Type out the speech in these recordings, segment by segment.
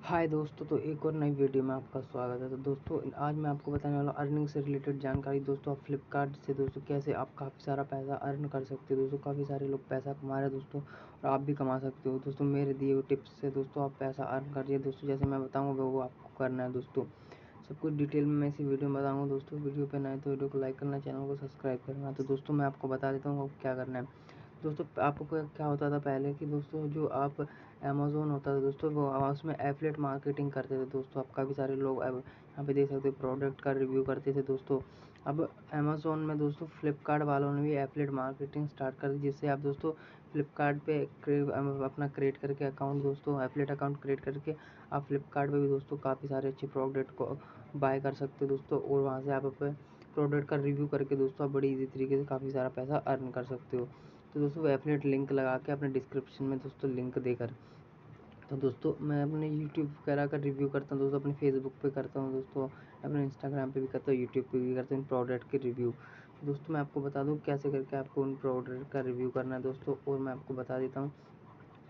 हाय दोस्तों, तो एक और नई वीडियो में आपका स्वागत है। तो दोस्तों आज मैं आपको बताने वाला अर्निंग से रिलेटेड जानकारी। दोस्तों आप फ्लिपकार्ट से दोस्तों कैसे आप काफ़ी सारा पैसा अर्न कर सकते हो। दोस्तों काफ़ी सारे लोग पैसा कमा रहे हैं दोस्तों, और आप भी कमा सकते हो। दोस्तों मेरे दिए हुए टिप्स से दोस्तों आप पैसा अर्न करिए। दोस्तों जैसे मैं बताऊँगा वो आपको करना है। दोस्तों सब कुछ डिटेल में मैं इसी वीडियो में बताऊँगा। दोस्तों वीडियो पे नए तो वीडियो को लाइक करना, चैनल को सब्सक्राइब करना। तो दोस्तों मैं आपको बता देता हूँ क्या करना है। दोस्तों आपको क्या होता था पहले कि दोस्तों जो आप अमेज़न होता था दोस्तों, वो उसमें एफिलिएट मार्केटिंग करते थे। दोस्तों आप काफ़ी सारे लोग अब यहाँ पे देख सकते हो प्रोडक्ट का रिव्यू करते थे। दोस्तों अब अमेज़न में दोस्तों फ्लिपकार्ट वालों ने भी एफिलिएट मार्केटिंग स्टार्ट कर दी, जिससे आप दोस्तों फ्लिपकार्ट पे अपना क्रिएट करके अकाउंट, दोस्तों एफिलिएट अकाउंट क्रिएट करके आप फ्लिपकार्ट पे भी दोस्तों काफ़ी सारे अच्छे प्रोडक्ट को बाय कर सकते हो दोस्तों, और वहाँ से आप अपने प्रोडक्ट का रिव्यू करके दोस्तों आप बड़ी ईजी तरीके से काफ़ी सारा पैसा अर्न कर सकते हो। तो दोस्तों एफिलिएट लिंक लगा के अपने डिस्क्रिप्शन में दोस्तों लिंक देकर, तो दोस्तों मैं अपने यूट्यूब वगैरह का रिव्यू करता हूँ दोस्तों, अपने फेसबुक पे करता हूँ दोस्तों, अपने इंस्टाग्राम पे भी करता हूँ, यूट्यूब पे भी करता हूँ प्रोडक्ट के रिव्यू। दोस्तों मैं आपको बता दूँ कैसे करके आपको उन प्रोडक्ट का रिव्यू करना है दोस्तों, और मैं आपको बता देता हूँ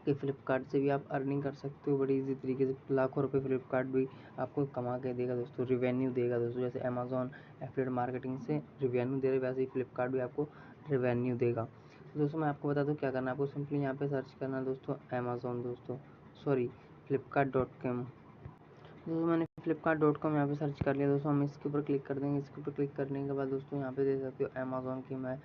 कि फ्लिपकार्ट से भी आप अर्निंग कर सकते हो बड़ी इजी तरीके से। लाखों रुपए फ्लिपकार्ट भी आपको कमा के देगा दोस्तों, रिवेन्यू देगा दोस्तों। जैसे अमेज़न एफिलिएट मार्केटिंग से रिवेन्यू दे रहे, वैसे ही फ्लिपकार्ट भी आपको रिवेन्यू देगा। तो दोस्तों मैं आपको बता दूँ क्या करना है। आपको सिंपली यहाँ पे सर्च करना है दोस्तों अमेज़न, दोस्तों सॉरी flipkart.com। दोस्तों मैंने flipkart.com यहाँ पे सर्च कर लिया। दोस्तों हम इसके ऊपर क्लिक कर देंगे। इसके ऊपर क्लिक करने के बाद दोस्तों यहाँ पे देख सकते हो अमेज़न की मैं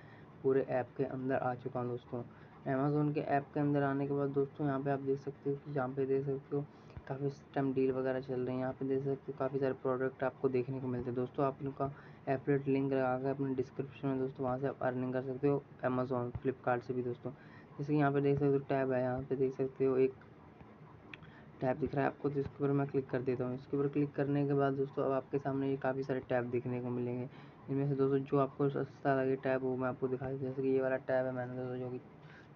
पूरे ऐप के अंदर आ चुका हूँ दोस्तों। अमेज़न के ऐप के अंदर आने के बाद दोस्तों यहाँ पे आप देख सकते हो कि यहाँ पे देख सकते हो काफ़ी टाइम डील वगैरह चल रही है। यहाँ पे देख सकते हो काफ़ी सारे प्रोडक्ट आपको देखने को मिलते हैं दोस्तों। आप इनका एफिलिएट लिंक लगा कर अपने डिस्क्रिप्शन में दोस्तों वहाँ से आप अर्निंग कर सकते हो अमेज़न फ्लिपकार्ट से भी दोस्तों। जैसे कि यहाँ पे देख सकते हो टैब है, यहाँ पे देख सकते हो एक टैब दिख रहा है आपको, तो इसके ऊपर मैं क्लिक कर देता हूँ। इसके ऊपर क्लिक करने के बाद दोस्तों अब आपके सामने ये काफ़ी सारे टैब देखने को मिलेंगे। इनमें से दोस्तों जो आपको सस्ता लगे टैब वो मैं आपको दिखा देता हूँ। जैसे कि ये वाला टैब है मैंने दोस्तों जो कि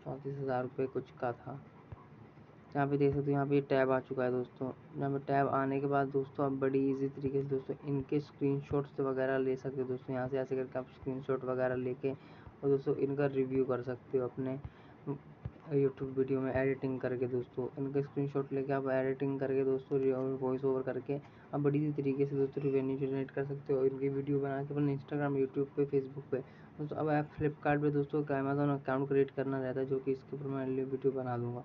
34,000 रुपये कुछ का था। यहाँ पे देख सकते हो यहाँ पे टैब आ चुका है दोस्तों। यहाँ पे टैब आने के बाद दोस्तों आप बड़ी इजी तरीके से दोस्तों इनके स्क्रीनशॉट्स वगैरह ले सकते हो दोस्तों। यहाँ से ऐसे करके आप स्क्रीनशॉट वगैरह लेके और दोस्तों इनका रिव्यू कर सकते हो अपने यूट्यूब वीडियो में एडिटिंग करके। दोस्तों इनका स्क्रीनशॉट लेके आप एडिटिंग करके दोस्तों वॉइस ओवर करके आप बड़ी इजी तरीके से दोस्तों रिवेन्यू जनरेट कर सकते हो। इनकी वीडियो बना के अपने इंस्टाग्राम, यूट्यूब पे, फेसबुक पे दोस्तों। अब आप फ्लिपकार्ट पे दोस्तों का अमेज़न अकाउंट क्रिएट करना रहता है, जो कि इसके ऊपर मैं वीडियो बना दूँगा।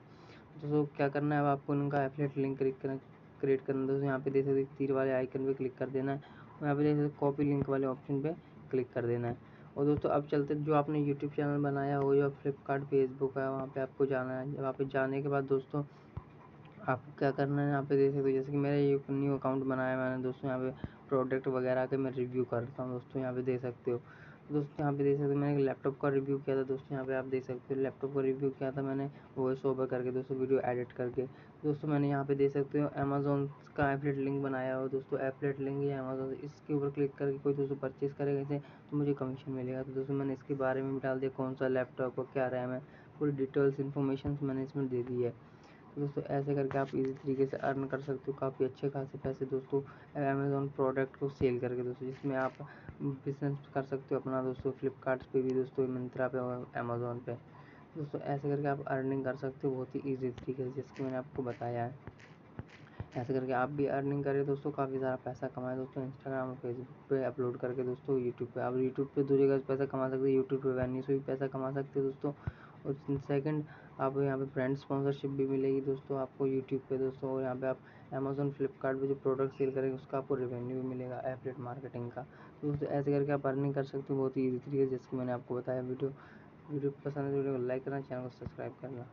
दोस्तों क्या करना है, अब आपको उनका एफिलिएट लिंक क्रिएट करना है। दोस्तों यहाँ पे देख सकते तीर वाले आइकन पे क्लिक कर देना है, और यहाँ पे देख सकते कॉपी लिंक वाले ऑप्शन पे क्लिक कर देना है। और दोस्तों अब चलते जो आपने यूट्यूब चैनल बनाया हो, जो फ्लिपकार्ट फेसबुक है, वहाँ पे आपको जाना है। वहाँ पे जाने के बाद दोस्तों आपको क्या करना है, यहाँ पे देख सकते हो जैसे कि मेरा ये न्यू अकाउंट बनाया मैंने दोस्तों। यहाँ पे प्रोडक्ट वगैरह के मैं रिव्यू करता हूँ दोस्तों, यहाँ पे देख सकते हो। दोस्तों यहाँ पे देख सकते हो मैंने लैपटॉप का रिव्यू किया था दोस्तों। यहाँ पे आप देख सकते हो लैपटॉप का रिव्यू किया था मैंने वॉइस ओवर करके दोस्तों, वीडियो एडिट करके। दोस्तों मैंने यहाँ पे देख सकते हो अमेज़न का एफिलिएट लिंक बनाया हो दोस्तों। एफिलिएट लिंक या अमेज़न इसके ऊपर क्लिक करके कोई दोस्तों परचेज करेगा इसे, तो मुझे कमीशन मिलेगा। तो दोस्तों मैंने इसके बारे में भी डाल दिया, कौन सा लैपटॉप और क्या रैम है, पूरी डिटेल्स इन्फॉर्मेशन मैंने इसमें दे दी है। तो दोस्तों ऐसे करके आप इजी तरीके से अर्न कर सकते हो काफ़ी अच्छे खासे पैसे दोस्तों अमेज़न प्रोडक्ट को सेल करके दोस्तों, जिसमें आप बिजनेस कर सकते हो अपना दोस्तों। फ्लिपकार्ट पे भी दोस्तों, मिंत्रा पे और अमेज़न पे दोस्तों ऐसे करके आप अर्निंग कर सकते हो बहुत ही ईजी तरीके से, जैसे मैंने आपको बताया है। ऐसे करके आप भी अर्निंग करें दोस्तों, काफ़ी सारा पैसा कमाएं दोस्तों। इंस्टाग्राम और फेसबुक पे अपलोड करके दोस्तों, यूट्यूब पे आप यूट्यूब पे 2 जगह से पैसा कमा सकते हो। यूट्यूब रेवेन्यू से भी पैसा कमा सकते हो दोस्तों। और सेकंड आपको यहाँ पे ब्रांड स्पॉन्सरशिप भी मिलेगी दोस्तों आपको यूट्यूब पे दोस्तों। और यहाँ पे आप अमेज़न फ्लिपकार्ट पे जो प्रोडक्ट सेल करेंगे उसका आपको रेवेन्यू भी मिलेगा एफिलिएट मार्केटिंग का। तो दोस्तों ऐसे करके आप अर्निंग कर सकते हो बहुत ही ईजी तरीके से, जैसे कि मैंने आपको बताया। वीडियो पसंद है तो वीडियो को लाइक करना, चैनल को सब्सक्राइब करना।